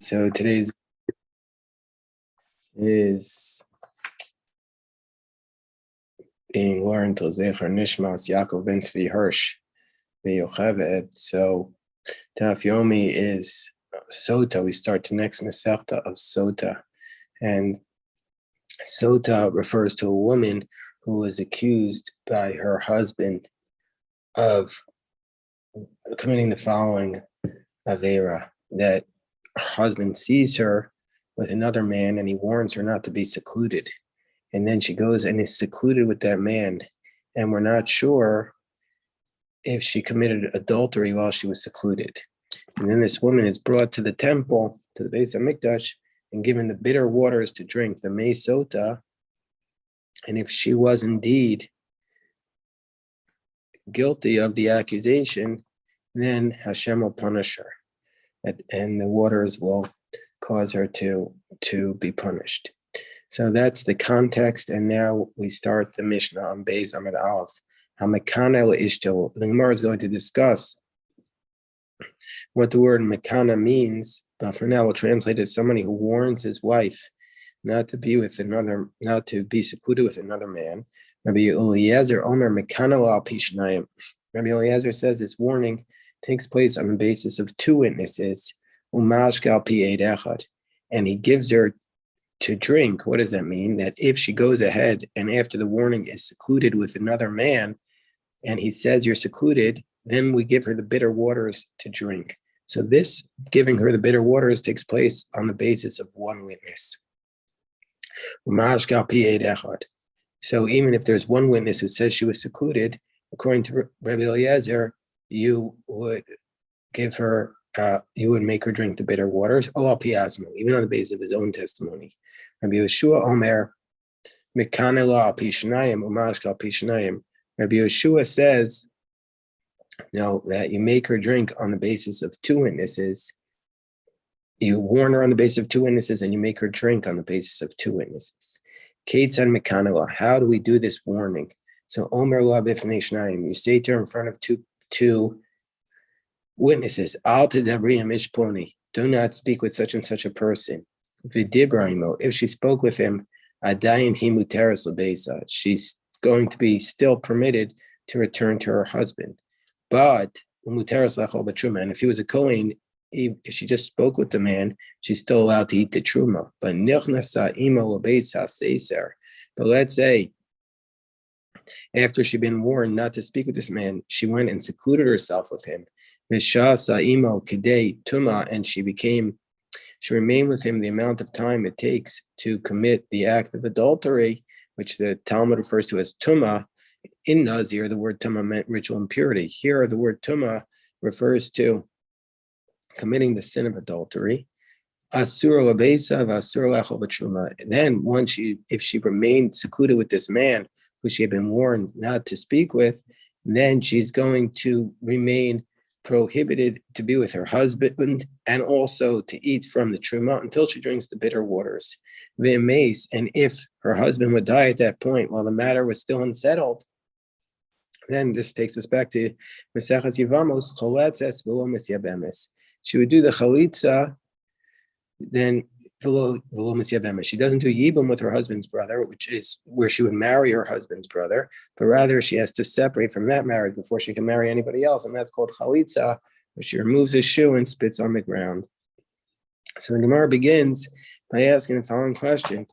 So today's is being learned to Zecher Nishmas Yaakov Ben Tzvi Hirsch Yocheved. So Daf Yomi is Sotah. We start the next Masechta of Sotah, and Sotah refers to a woman who was accused by her husband of committing the following avera: that her husband sees her with another man, and he warns her not to be secluded. And then she goes and is secluded with that man, and we're not sure if she committed adultery while she was secluded. And then this woman is brought to the temple, to the Beis Hamikdash, and given the bitter waters to drink, the Mei Sotah. And if she was indeed guilty of the accusation, then Hashem will punish her, and the waters will cause her to be punished. So that's the context, and now we start the Mishnah on Beis Amud Aleph. Hamekana Ishto. The Gemara is going to discuss what the word Mekana means, but for now we'll translate it as somebody who warns his wife not to be secluded with another man. Rabbi Eliezer Omer Mekana Al Pishnayim. Rabbi Eliezer says this warning takes place on the basis of two witnesses, Umashgal Pi Echad, and he gives her to drink. What does that mean? That if she goes ahead and after the warning is secluded with another man, and he says you're secluded, then we give her the bitter waters to drink. So this giving her the bitter waters takes place on the basis of one witness. So even if there's one witness who says she was secluded, according to Rabbi Eliezer, you would give her, you would make her drink the bitter waters, even on the basis of his own testimony. Rabbi Yeshua Omer, Mekanela Pishnayim, Umashka Pishnayim. Rabbi Yeshua says, no, that you make her drink on the basis of two witnesses. You warn her on the basis of two witnesses, and you make her drink on the basis of two witnesses. Ketzan Mekanela, how do we do this warning? So Omer La Bifnei Shnayim, you say to her in front of two witnesses, Al Tedabriyam Ishploni, do not speak with such and such a person. Vidibraimo, if she spoke with him, Adayin Himu Teres Lebeisa, she's going to be still permitted to return to her husband. But Umuteres Lechol B'Truma, and if he was a Kohen, if she just spoke with the man, she's still allowed to eat the Truma. But Nichnasa Imo Lebeisa Seiser. But let's say after she'd been warned not to speak with this man, she went and secluded herself with him. Vishasa Imo Kedei Tuma, and she remained with him the amount of time it takes to commit the act of adultery, which the Talmud refers to as Tuma. In Nazir, the word Tuma meant ritual impurity. Here, the word Tuma refers to committing the sin of adultery. Asur Labesa Asur Lechol B'Truma. Then, if she remained secluded with this man who she had been warned not to speak with, then she's going to remain prohibited to be with her husband and also to eat from the truma until she drinks the bitter waters. V'mace, and if her husband would die at that point while the matter was still unsettled, then this takes us back to Mesechas Yevamos, Choletzes v'lo misyabemes. She would do the chalitza, then v'lo misyabemes. She doesn't do yibum with her husband's brother, which is where she would marry her husband's brother, but rather she has to separate from that marriage before she can marry anybody else, and that's called chalitza, where she removes his shoe and spits on the ground. So the Gemara begins by asking the following question: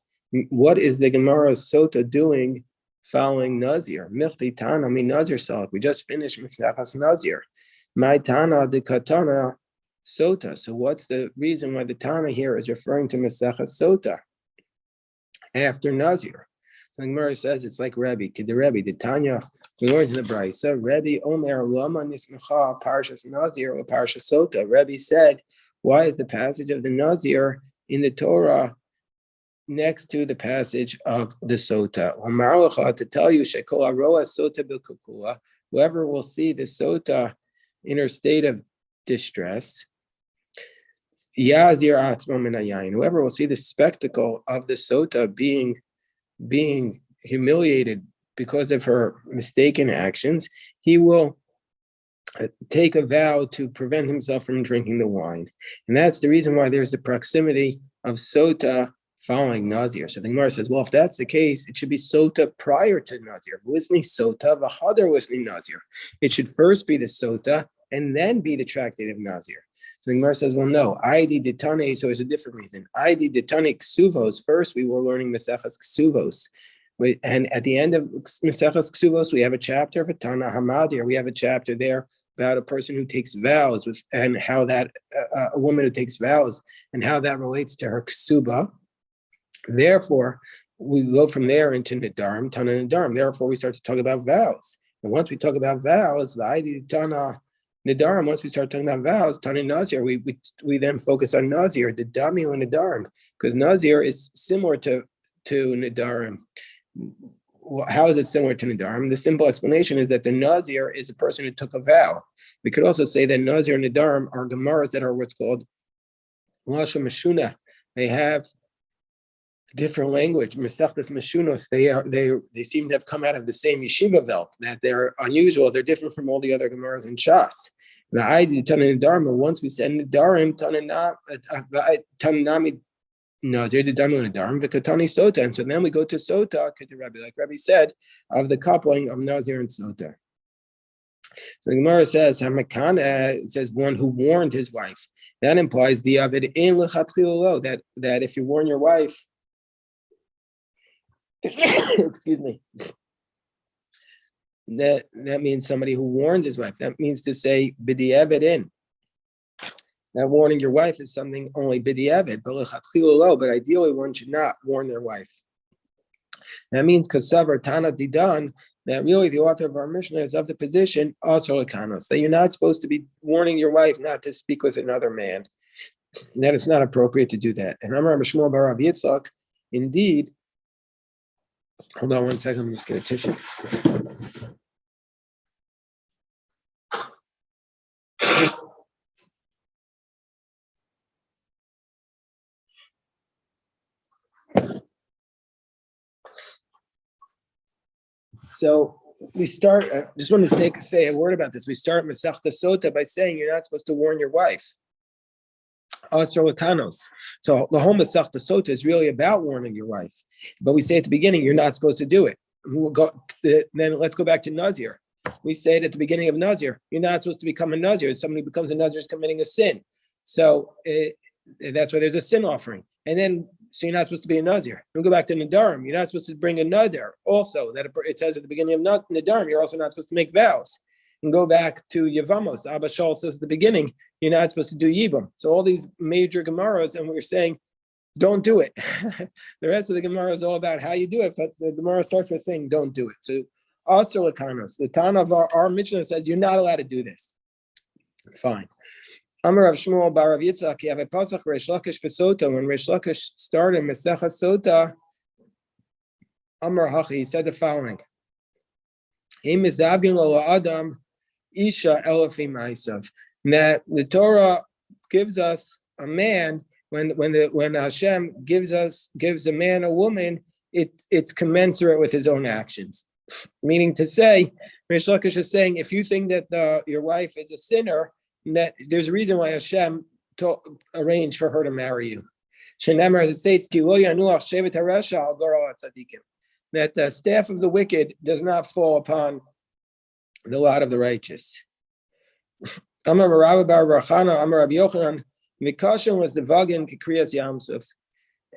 what is the Gemara Sotah doing following Nazir? Michti Tana mi Nazir Salak. We just finished Mesechas Nazir. My Tana de Katana Sotah. So what's the reason why the Tana here is referring to Mesechas Sotah after Nazir? So the Gemara says it's like Rebbe. Kid Rebbe, the Tanya, we learned in the Brisa, Rebbe Omer Lama Nismecha Parshas Nazir or Parshas Sotah. Rebbe said, why is the passage of the Nazir in the Torah next to the passage of the Sotah? To tell you, Shekol Aroa Sotah Bilkukua, whoever will see the Sotah in her state of distress, Yazir Atzmo Min Hayayin, whoever will see the spectacle of the Sotah being humiliated because of her mistaken actions, he will take a vow to prevent himself from drinking the wine. And that's the reason why there's the proximity of Sotah following Nazir. So the Gemara says, well, if that's the case, it should be Sotah prior to Nazir. Listening Sotah, v'hadar listening Nazir. It should first be the Sotah and then be the tractate of Nazir. So the Gemara says, well, no, Aidi Ditane, so there's a different reason. Aidi Ditane Ksuvos, first we were learning Maseches Ksuvos. And at the end of Maseches Ksuvos, we have a chapter of Tana Hamadir. We have a chapter there about a person who takes vows and how that, a woman who takes vows and how that relates to her Ksuba. Therefore, we go from there into Nidarim, Tana Nidarim. Therefore, we start to talk about vows. And once we talk about vows, Tana Nidarim, once we start talking about vows, Tana Nazir, we then focus on Nazir, the Dami and Nidarim, because Nazir is similar to Nidarim. How is it similar to Nidarim? The simple explanation is that the Nazir is a person who took a vow. We could also say that Nazir and Nidarim are Gemaras that are what's called Lashon Meshuna. They have different language. Mesechtes Meshunos, they seem to have come out of the same yeshiva belt, that they're unusual, they're different from all the other Gemaras in Shas. The idea Tana Nidarim, once we said Nidarim, Tananami Nazir the Damu Nidarim, Vikatani Sotah. And so then we go to Sotah, like Rabbi said, of the coupling of Nazir and Sotah. So the Gemara says, Hamakana, it says one who warned his wife. That implies the Avid in Lechatchilo, that if you warn your wife, excuse me, that means somebody who warned his wife. That means to say b'di'evet in. That warning your wife is something only b'di'evet, but ideally one should not warn their wife. That means kasavar tana didan, that really the author of our Mishnah is of the position also lekanos, that you're not supposed to be warning your wife not to speak with another man. That it's not appropriate to do that. And Amar Shmuel bar Rav Yitzchak, indeed. Hold on one second, I'm just going to tissue. So we start, just wanted to say a word about this. We start Masechta Sotah by saying you're not supposed to warn your wife. So the whole Masechta Sotah is really about warning your wife. But we say at the beginning, you're not supposed to do it. Then let's go back to Nazir. We say it at the beginning of Nazir, you're not supposed to become a Nazir. If somebody becomes a Nazir is committing a sin. So that's why there's a sin offering. And then, so you're not supposed to be a Nazir. We'll go back to Nadarim. You're not supposed to bring a Nadar. Also, that it says at the beginning of Nadarim, you're also not supposed to make vows. And go back to Yevamos. Abba Shaul says at the beginning, you're not supposed to do Yibam. So all these major Gemaras, and we're saying, don't do it. The rest of the Gemara is all about how you do it, but the Gemara starts with saying, don't do it. So also Lakanos, the Tana of our Mishnah says, you're not allowed to do this. Fine. Amar Rav Shmuel bar Rav Yitzchak, you have a pasuk Reish Lakish b'Sotah. When Reish Lakish started Masechah Sotah, Amar Hachi, he said the following: Im mizavgin lo Adam isha elafim ma'asav. That the Torah gives us a man when Hashem gives a man a woman, it's commensurate with his own actions. Meaning to say, Reish Lakish is saying, if you think that your wife is a sinner, that there's a reason why Hashem arranged for her to marry you. Shenemar, as it states, that the staff of the wicked does not fall upon the lot of the righteous. Amar Rabbi bar Rachana, Amar Rabbi Yochanan, Mikashan was the Vagin Kikriyas Yamsuf.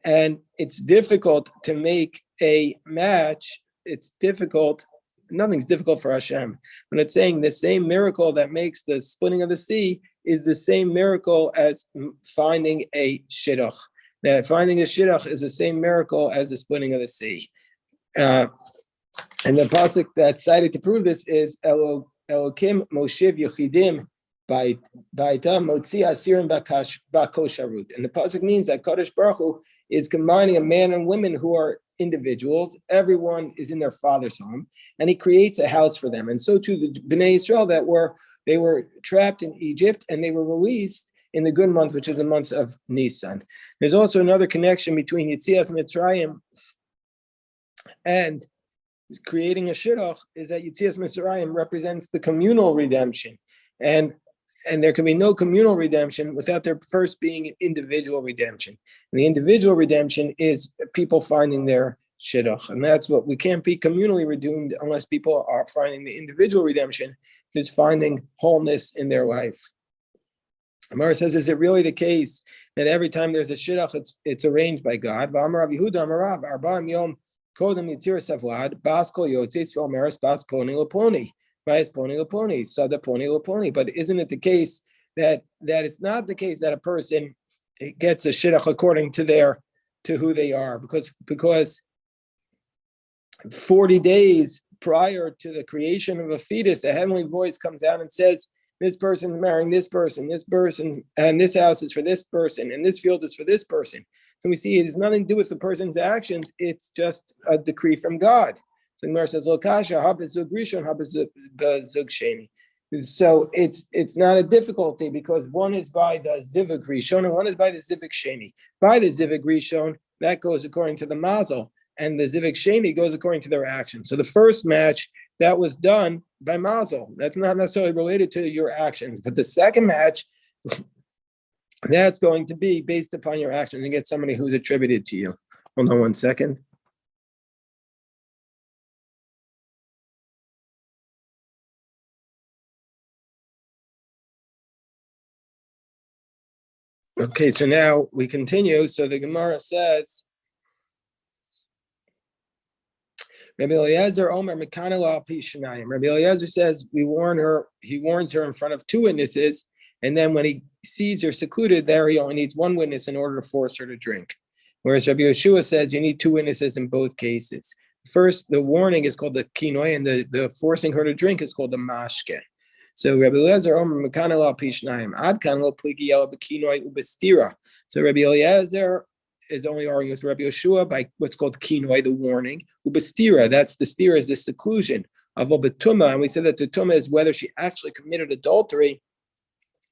And it's difficult to make a match. It's difficult. Nothing's difficult for Hashem. When it's saying the same miracle that makes the splitting of the sea is the same miracle as finding a shidduch. That finding a shidduch is the same miracle as the splitting of the sea. And the pasuk that's cited to prove this is Elokim Moshiv Yechidim by Motzi Asirim Bakosharut. And the pasuk means that Kadosh Baruch Hu is combining a man and women who are individuals. Everyone is in their father's home, and he creates a house for them. And so too the Bnei Yisrael they were trapped in Egypt, and they were released in the good month, which is the month of Nisan. There's also another connection between Yetzias Mitzrayim and creating a shidduch, is that Yetzias Mitzrayim represents the communal redemption. and there can be no communal redemption without there first being an individual redemption. And the individual redemption is people finding their shidduch, and that's what we can't be communally redeemed unless people are finding the individual redemption, is finding wholeness in their life. Amar says, is it really the case that every time there's a shidduch, it's arranged by God? But isn't it the case that it's not the case that a person gets a shidduch according to who they are, because 40 days prior to the creation of a fetus, a heavenly voice comes out and says, this person is marrying this person, and this house is for this person, and this field is for this person. So we see it has nothing to do with the person's actions. It's just a decree from God. So the Gemara says, so it's not a difficulty, because one is by the zivug rishon and one is by the zivug sheni. By the zivug rishon, that goes according to the mazel, and the zivug sheni goes according to their actions. So the first match, that was done by mazel. That's not necessarily related to your actions. But the second match, that's going to be based upon your actions and get somebody who's attributed to you. Hold on 1 second. Okay, so now we continue. So the Gemara says, Rabbi Eliezer Omer Mekanel al Pi Shnayim. Rabbi Eliezer says he warns her in front of two witnesses, and then when he sees her secluded there, he only needs one witness in order to force her to drink. Whereas Rabbi Yeshua says you need two witnesses in both cases. First, the warning is called the kinoi, and the forcing her to drink is called the mashke. So Rabbi Eliezer Omer Mekanel al Pi Shnayim Ad kan lo pligi el bekinoi ubestira. So Rabbi Eliezer is only arguing with Rabbi Yeshua by what's called kinoi, the warning. Ubestira, that's the stira, is the seclusion of obetuma, and we said that the tuma is whether she actually committed adultery.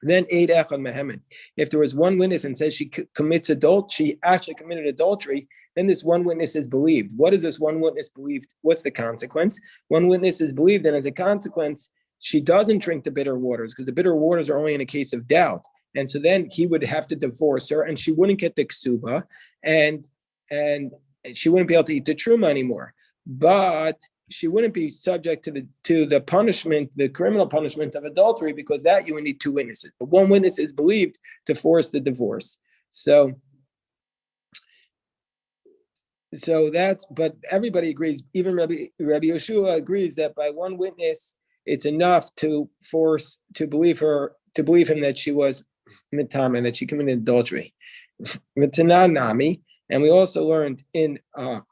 Then eid echad mehemen. If there was one witness and says she she actually committed adultery, then this one witness is believed. What is this one witness believed? What's the consequence? One witness is believed, and as a consequence, she doesn't drink the bitter waters, because the bitter waters are only in a case of doubt. And so then he would have to divorce her, and she wouldn't get the ksuba, and she wouldn't be able to eat the truma anymore. But she wouldn't be subject to the punishment, the criminal punishment of adultery, because that you would need two witnesses. But one witness is believed to force the divorce. So that's, but everybody agrees, even Rabbi Yeshua agrees that by one witness, it's enough to believe him that she was mitam and that she committed adultery. Mitananami, and we also learned in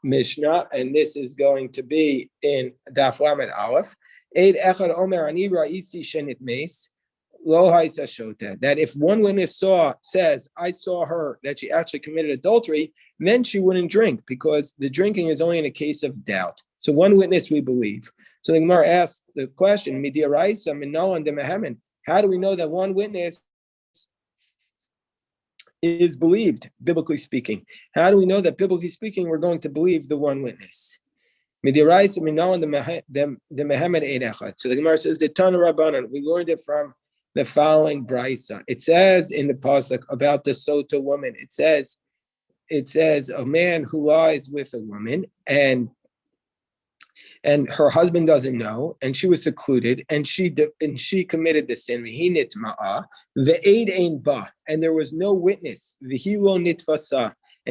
Mishnah, and this is going to be in Daf Lamed Aleph, Eid Echad Omer Ani Ra'isi Shenit Meis Lo Haisa Sotah, that if one witness says, I saw her, that she actually committed adultery, then she wouldn't drink, because the drinking is only in a case of doubt. So one witness we believe. So the Gemara asks the question, how do we know that one witness is believed, biblically speaking? How do we know that, biblically speaking, we're going to believe the one witness? So the Gemara says, the Tana Rabbanan, we learned it from the following brisa. It says in the pasuk about the Sotah woman, it says a man who lies with a woman, and her husband doesn't know, and she was secluded, and she committed the sin. And there was no witness, and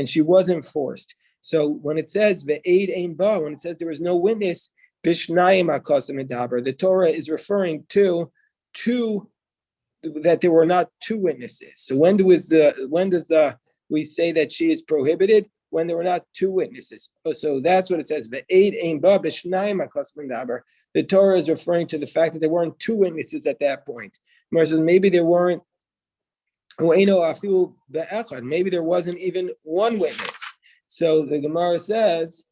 she wasn't forced. So when it says when it says there was no witness, the Torah is referring to that there were not two witnesses. So when does we say that she is prohibited? When there were not two witnesses. So that's what it says. The Torah is referring to the fact that there weren't two witnesses at that point. Maybe there weren't, maybe there wasn't even one witness. So the Gemara says,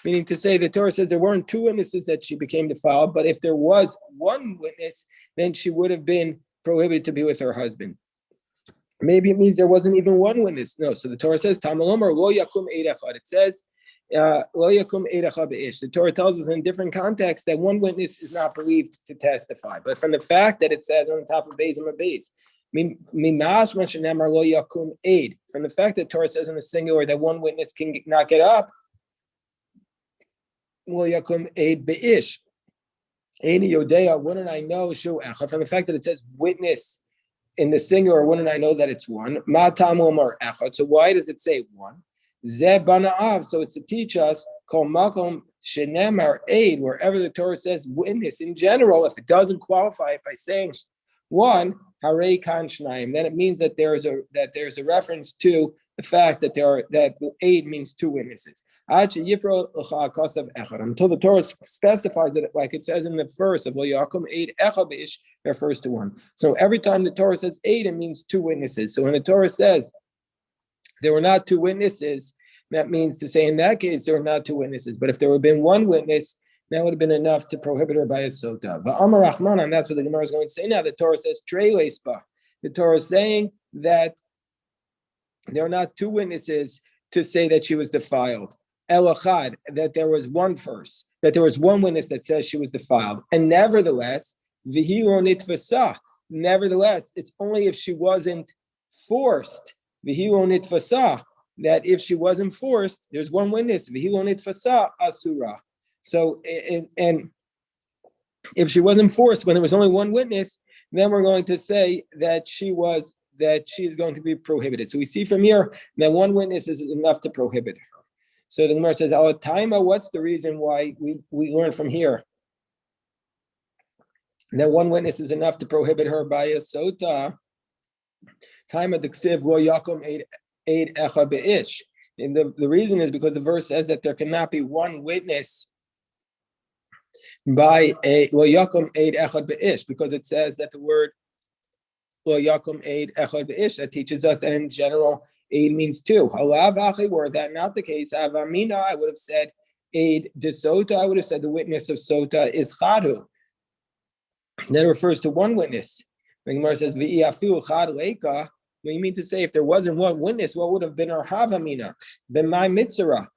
meaning to say, the Torah says there weren't two witnesses that she became defiled, but if there was one witness, then she would have been prohibited to be with her husband. Maybe it means there wasn't even one witness. No, so the Torah says, it says The Torah tells us in different contexts that one witness is not believed to testify. But from the fact that it says on the top of Beis and Beis, from the fact that Torah says in the singular that one witness can not get up, wouldn't I know? From the fact that it says witness in the singular, wouldn't I know that it's one? So why does it say one? So it's to teach us, wherever the Torah says witness in general, if it doesn't qualify it by saying one, then it means that there's a reference to the fact that that aid means two witnesses. Until the Torah specifies it, like it says in the verse of aid refers to one. So every time the Torah says aid, it means two witnesses. So when the Torah says there were not two witnesses, that means to say in that case there were not two witnesses. But if there would have been one witness, that would have been enough to prohibit her by a sotah. But Amar Rahman, and that's what the Gemara is going to say now. The Torah says trei leispa. The Torah is saying that there are not two witnesses to say that she was defiled. Elachad, that there was one first, that there was one witness that says she was defiled. And nevertheless, v'hilo nitfasa. Nevertheless, it's only if she wasn't forced. V'hilo nitfasa. That if she wasn't forced, there's one witness. V'hilo nitfasa asura. So, and if she wasn't forced, when there was only one witness, then we're going to say that she is going to be prohibited. So we see from here that one witness is enough to prohibit her. So the Gemara says, Taima, what's the reason why we learn from here that one witness is enough to prohibit her by a sotah? Taima d'ksiv lo yakum eid echa be'ish. And the reason is because the verse says that there cannot be one witness by a lo yakum eid echad be'ish, because it says that the word lo yakum eid echad be'ish, that teaches us that in general aid means two. Were that not the case, avamina, I would have said aid de sotah, I would have said the witness of sotah is chadu. That refers to one witness. The Gemara says, v'iyafiu chad leika. What you mean to say if there wasn't one witness, what would have been her havamina? Ben my mitzvah.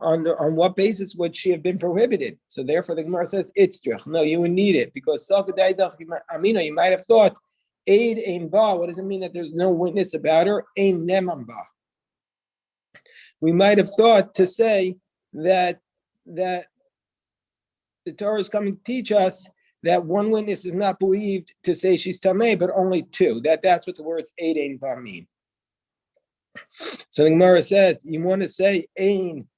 On what basis would she have been prohibited? So therefore the Gemara says, itztrich. No, you would need it, because amina, you might have thought aid ein ba. What does it mean that there's no witness about her? Ein neman ba. We might have thought to say that the Torah is coming to teach us that one witness is not believed to say she's tamei, but only two. That's what the words aid ein ba mean. So the Gemara says, you want to say ein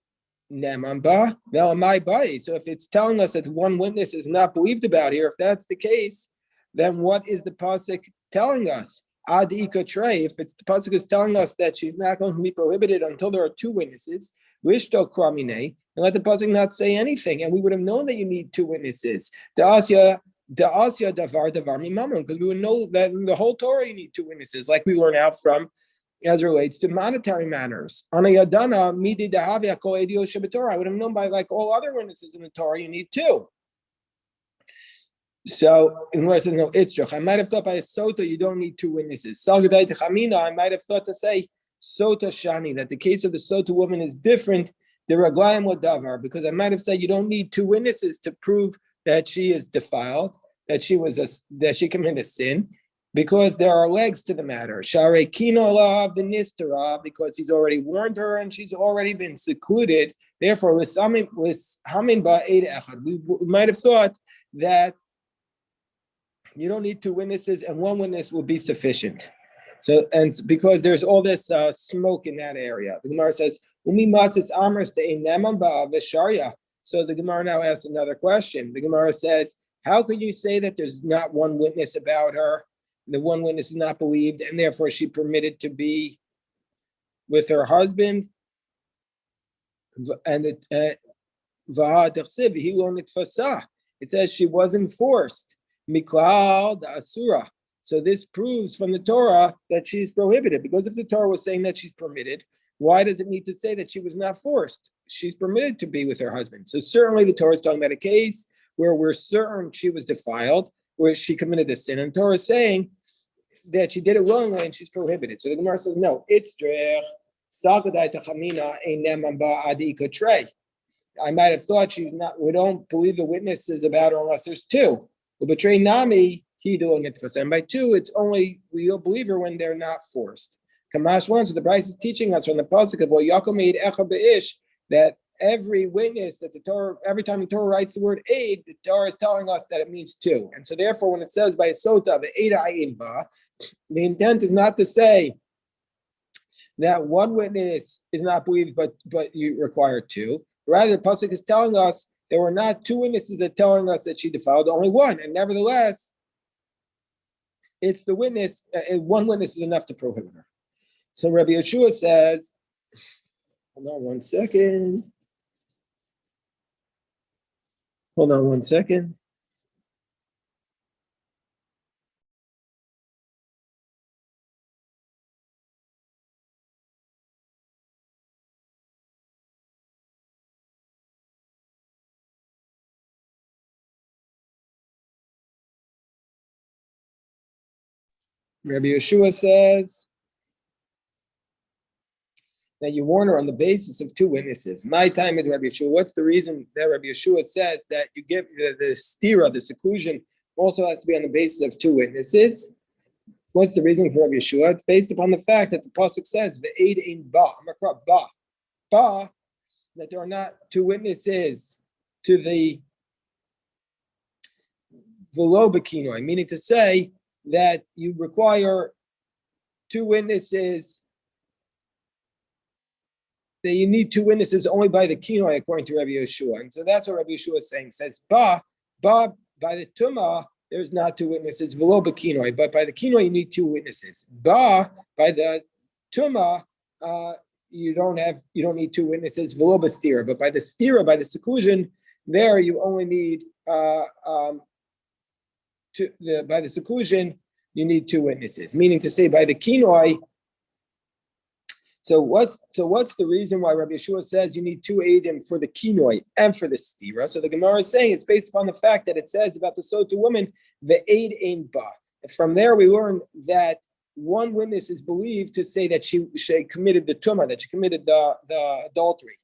neman ba? Now my ba. So if it's telling us that one witness is not believed about here, if that's the case, then what is the pasuk telling us? Adi ikotrei. If it's the pasuk is telling us that she's not going to be prohibited until there are two witnesses, lishto kramine, and let the pasuk not say anything, and we would have known that you need two witnesses. Da'asya davar mimamon, because we would know that in the whole Torah you need two witnesses, like we learn out from as it relates to monetary matters. Anayadana midi dahavia kol edio shebetorah. I would have known by like all other witnesses in the Torah you need two. So, in words, no, itzrach. I might have thought by a sotah you don't need two witnesses. Salgadai techamina, I might have thought to say sotah shani, that the case of the sotah woman is different. The raglayim wadavar, because I might have said you don't need two witnesses to prove that she is defiled, that she committed a sin, because there are legs to the matter. Share kino la v'nistara, because he's already warned her and she's already been secluded. Therefore, with hamin ba eid echad, we might have thought that you don't need two witnesses, and one witness will be sufficient. So, and because there's all this smoke in that area, the Gemara says, "Umi matzis amers de'eneman ba v'sharya." So the Gemara now asks another question. The Gemara says, "How could you say that there's not one witness about her? The one witness is not believed, and therefore she permitted to be with her husband?" And it says she wasn't forced. Miklal the Asura. So this proves from the Torah that she's prohibited. Because if the Torah was saying that she's permitted, why does it need to say that she was not forced? She's permitted to be with her husband. So certainly the Torah is talking about a case where we're certain she was defiled, where she committed the sin. And the Torah is saying that she did it willingly and she's prohibited. So the Gemara says, no, it's drech. I might have thought she's not. We don't believe the witness is about her unless there's two. Well, betray nami he doing it for them. By two, it's only we'll believe her when they're not forced. Kamash one. So the Bryce is teaching us from the pasuk of well Yaakov made echa beish that every witness that the Torah, every time the Torah writes the word aid, the Torah is telling us that it means two. And so therefore, when it says by a sotah the aid ayin ba, the intent is not to say that one witness is not believed, but you require two. Rather, the pasuk is telling us there were not two witnesses that telling us that she defiled, only one, and nevertheless, it's the witness. One witness is enough to prohibit her. So Rabbi Yeshua says, hold on one second. Hold on one second. Rabbi Yeshua says that you warn her on the basis of two witnesses. My time with Rabbi Yeshua. What's the reason that Rabbi Yeshua says that you give the stira, the seclusion, also has to be on the basis of two witnesses? What's the reason for Rabbi Yeshua? It's based upon the fact that the pasuk says ve'ed ein ba, ba, that there are not two witnesses to the velo bekinoi, meaning to say that you require two witnesses, that you need two witnesses only by the kinoi, according to Rabbi Yeshua. And so that's what Rabbi Yeshua is saying. It says, by the tumah, there's not two witnesses, velo bekinoi, but by the kinoi, you need two witnesses. By the tumah, you don't need two witnesses, velo bestira, but by the stira, by the seclusion, there you only need by the seclusion, you need two witnesses. Meaning to say, by the kinoi. So what's the reason why Rabbi Yeshua says you need two eidim for the kinoi and for the stira? So the Gemara is saying it's based upon the fact that it says about the Sotah woman, the aid ein ba. From there we learn that one witness is believed to say that she committed the tumah, that she committed the adultery,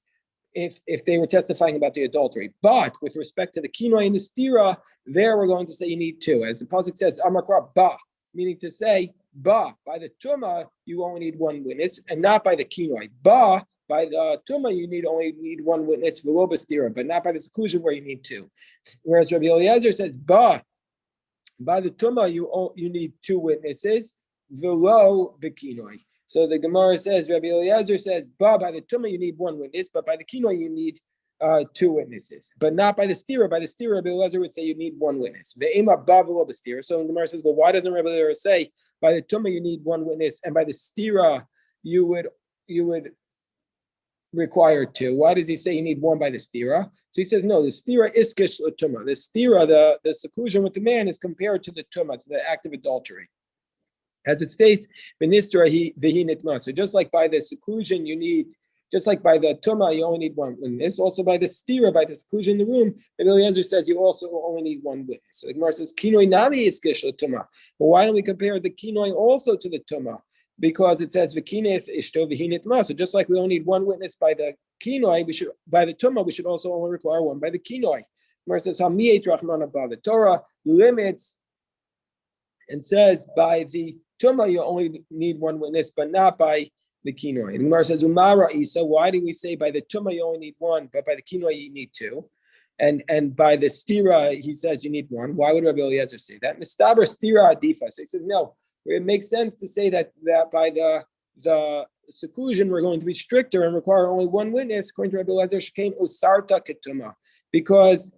if they were testifying about the adultery. But with respect to the kinoi and the stira, there we're going to say you need two. As the pasuk says, Amakra ba, meaning to say, ba, by the tumah, you only need one witness, and not by the kinoi. Ba, by the tumah, you only need one witness, velo bestira, but not by the seclusion where you need two. Whereas Rabbi Eliezer says, ba, by the tumah, you need two witnesses, velo bekinoi. So the Gemara says, Rabbi Eliezer says, by the tumah, you need one witness, but by the kinoi, you need two witnesses, but not by the stira. By the stira, Rabbi Eliezer would say you need one witness. Ve'ema ba velo bestira. So the Gemara says, well, why doesn't Rabbi Eliezer say by the tumah you need one witness, and by the stira you would require two? Why does he say you need one by the stira? So he says, no, the stira is kish tumah. The stira, the seclusion with the man, is compared to the tumah, to the act of adultery. As it states, so just like by the seclusion you need, just like by the tumah you only need one witness, also by the stira, by the seclusion in the room, Rabbi Eliezer says you also only need one witness. So the Gemara says, kinoi nami is kish tumah. But why don't we compare the kinoi also to the tumah? Because it says v'kines ishto v'hinitma. So just like we only need one witness by the kinoi, by the tumah we should also only require one by the kinoi. Gemara says, the Torah limits and says by the tumah you only need one witness, but not by the kinoi. And Gemara says, Umara Isa, why do we say by the tumah you only need one, but by the kinoi you need two? And by the stira, he says you need one. Why would Rabbi Eliezer say that? Mistaber stira adifa. So he says, no, it makes sense to say that by the seclusion we're going to be stricter and require only one witness, according to Rabbi Eliezer, shekain usarta ketuma, because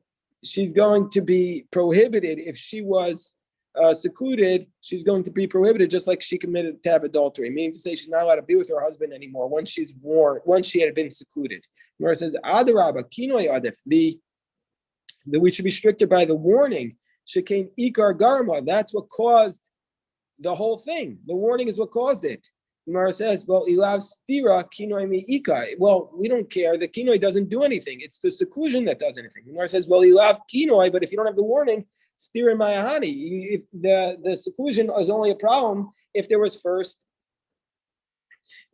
she's going to be prohibited if she was secluded. She's going to be prohibited just like she committed to have adultery, meaning to say she's not allowed to be with her husband anymore once she had been secluded. Where it says adarabba kinoi adif, that we should be stricter by the warning. Shekain ikar garma, that's what caused the whole thing. The warning is what caused it. Gemara says, well, ilav stira kinoi mi ika. Well, we don't care. The kinoi doesn't do anything. It's the seclusion that does anything. Gemara says, well, ilav kinoi, but if you don't have the warning, stira mayahani. If the seclusion is only a problem if there was first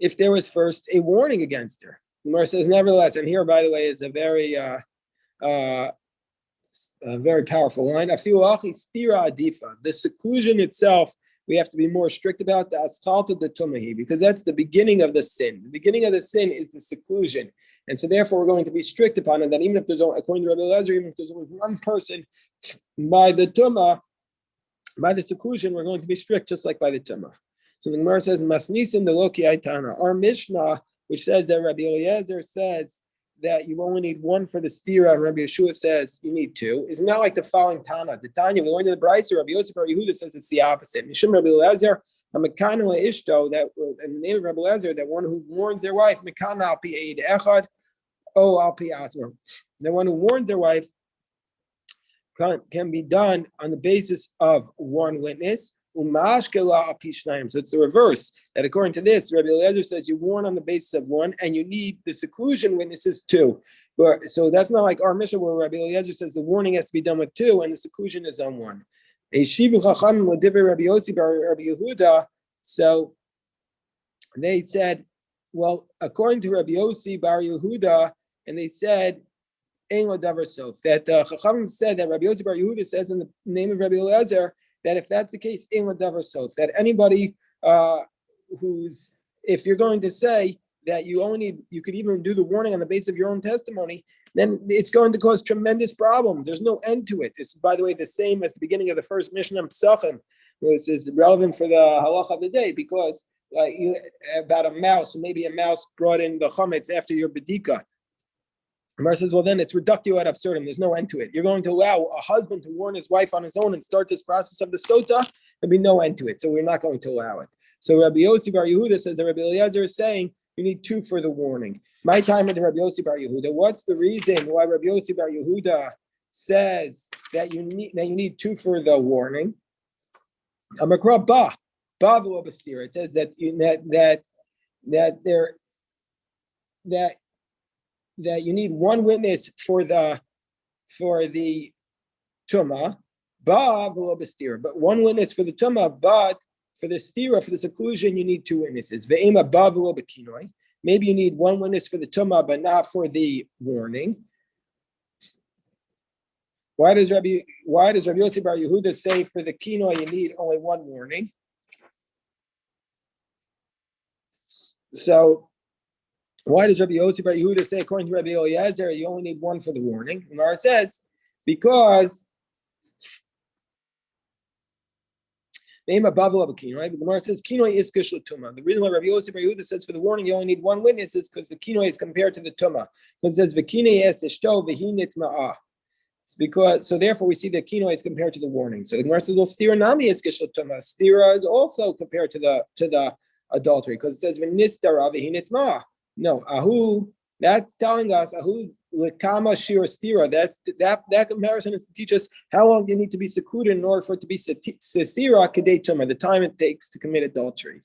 a warning against her. Gemara says, nevertheless, and here, by the way, is a very powerful line. The seclusion itself, we have to be more strict about the asphalta de tumahi, because that's the beginning of the sin. The beginning of the sin is the seclusion. And so therefore we're going to be strict upon it, that even if there's only, according to Rabbi Eliezer, even if there's only one person by the tumah, by the seclusion, we're going to be strict just like by the tumah. So the Gemara says, Masnisim the Loki Aitana. Our Mishnah, which says that Rabbi Eliezer says that you only need one for the stira, and Rabbi Yeshua says you need two, is not like the following Tana. The Tanya, we learned in the Brisa, Rabbi Yosef or Yehuda says it's the opposite. Mishum Rabbi Eliezer, a mekana ishto, that in the name of Rabbi Eliezer, that one who warns their wife, mekana al pi eid echad, o al pi asma. The one who warns their wife can be done on the basis of one witness. So it's the reverse, that according to this, Rabbi Eliezer says you warn on the basis of one, and you need the seclusion witnesses two. So that's not like our mission where Rabbi Eliezer says the warning has to be done with two and the seclusion is on one. So they said, well, according to Rabbi Yossi bar Yehuda, and they said, that Chachamim said that Rabbi Yossi bar Yehuda says in the name of Rabbi Eliezer, that if that's the case, that anybody if you're going to say that you could even do the warning on the basis of your own testimony, then it's going to cause tremendous problems. There's no end to it. It's, by the way, the same as the beginning of the first Mishnah Pesachim. This is relevant for the halacha of the day, because about a mouse, maybe a mouse brought in the chametz after your bedika. Mar says, well, then it's reductio ad absurdum. There's no end to it. You're going to allow a husband to warn his wife on his own and start this process of the sotah. There'll be no end to it. So we're not going to allow it. So Rabbi Yossi bar Yehuda says that Rabbi Eliezer is saying you need two for the warning. My time with Rabbi Yossi bar Yehuda. What's the reason why Rabbi Yossi bar Yehuda says that you need two for the warning? It says that you need one witness for the tumah, but one witness for the tumah, but for the stira, for the seclusion, you need two witnesses. Maybe you need one witness for the tumah, but not for the warning. Why does Rabbi Yossi bar Yehuda say for the kinoi you need only one warning? So why does Rabbi Yossi bar Yehuda say, according to Rabbi Eliezer, you only need one for the warning? Gemara says, because right? The Gemara says, kinoi is tumah. The reason why Rabbi Yossi bar Yehuda says for the warning you only need one witness is because the kinoi is compared to the tumah. Because it says, v'kinei es ishto v'hinit ma'ah. It's because, so therefore we see that kinoi is compared to the warning. So the Gemara says, well, stira nami is tumah. Stira is also compared to the adultery, because it says v'nistara v'hinit ma'ah. No, ahu, that's telling us ahu's lekama shir stira. That comparison is to teach us how long you need to be secluded in order for it to be sesira kedei tumah, the time it takes to commit adultery.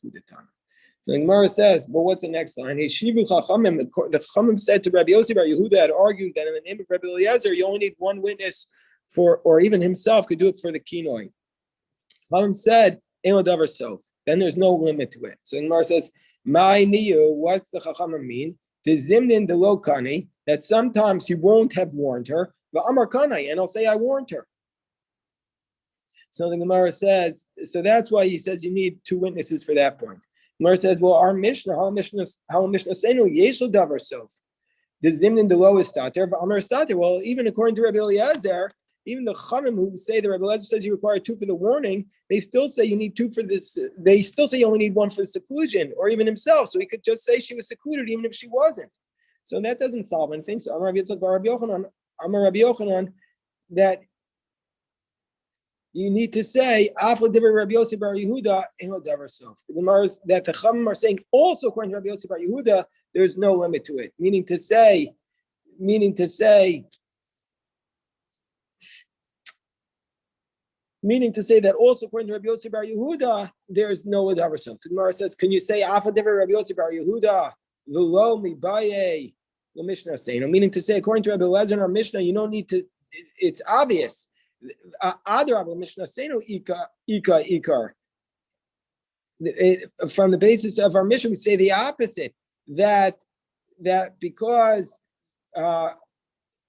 So the Gemara says, but what's the next line? The Chachamim said to Rabbi Yossi bar Yehuda had argued that in the name of Rabbi Eliezer, you only need one witness for, or even himself could do it for the kinoi. Chachamim said, then there's no limit to it. So the Gemara says, my niyu, what's the Chachamim mean? The zimnin de lo kani, that sometimes he won't have warned her, but amar kanai, and I'll say I warned her. So the Gemara says, so that's why he says you need two witnesses for that point. Gemara says, well, our Mishnah, how Mishnah saying yeshul davar sof. The zimnin de lo istater, but amar istater. Well, even according to Rabbi Eliezer, even the Chanim who say that Rabbi Eliezer says you require two for the warning, they still say you need two for this. They still say you only need one for the seclusion, or even himself. So he could just say she was secluded even if she wasn't. So that doesn't solve anything. So Amar Rabbi Yochanan, that you need to say Afla Divrei Rabbi Yossi bar Yehuda Eno Davar Sof. The Gemara that the Chachamim are saying also according to Rabbi Yossi bar Yehuda, there's no limit to it. Meaning to say that also according to Rabbi Yossi bar Yehuda, there is no Davar Sof. The Gemara says, can you say Afla Divrei Rabbi Yossi bar Yehuda V'lo mibaye l'Mishnah Seino? Meaning to say according to Rabbi Eliezer in our Mishnah, you don't need to. It's obvious. Mishnah Seino ikar. From the basis of our mission, we say the opposite, that that because the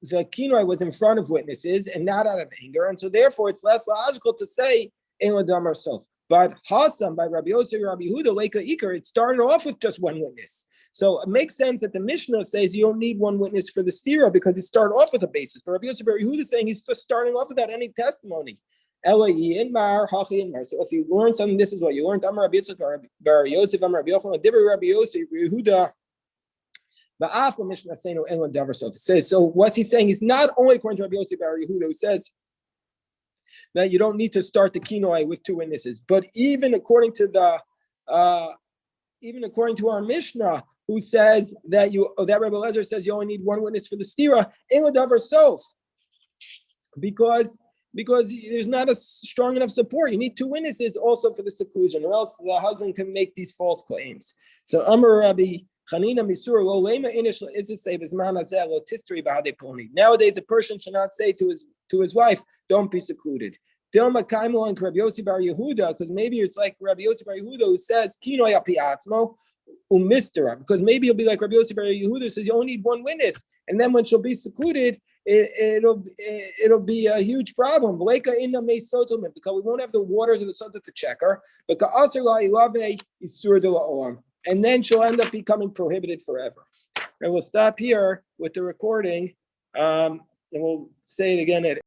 kinoi was in front of witnesses and not out of anger, and so therefore it's less logical to say ein ladam or sof. But Hasan by Rabbi Yosef, Rabbi Yehuda, Leika Iker, it started off with just one witness. So it makes sense that the Mishnah says you don't need one witness for the stira because it started off with a basis. But Rabbi Yosef, Rabbi Yehuda is saying he's just starting off without any testimony. So if you learn something, this is what you learned. Amar Rabbi Yosef, Rabbi Yosef, Amar Rabbi Yochanan, Dibur Rabbi Yosef, Yehuda. It says, so what's he saying? He's not only according to Rabbi Yosef Bar Yehuda, who says that you don't need to start the kinoi with two witnesses, but even according to our Mishnah, who says that Rabbi Lezer says you only need one witness for the stira, because there's not a strong enough support. You need two witnesses also for the seclusion, or else the husband can make these false claims. So Amar Rabbi Chanina Misur lo lema inish is to say bisman hazeh lo tistri b'hadei poni. Nowadays, a person should not say to his wife, "Don't be secluded." Dilma kaimo and Rabbi Yossi Bar Yehuda, because maybe it's like Rabbi Yossi Bar Yehuda who says kinoi api atzmo umistera, because maybe it'll be like Rabbi Yossi Bar Yehuda says you only need one witness, and then when she'll be secluded, it'll be a huge problem. Because we won't have the waters of the Sotah to check her. And then she'll end up becoming prohibited forever. And we'll stop here with the recording, and we'll say it again at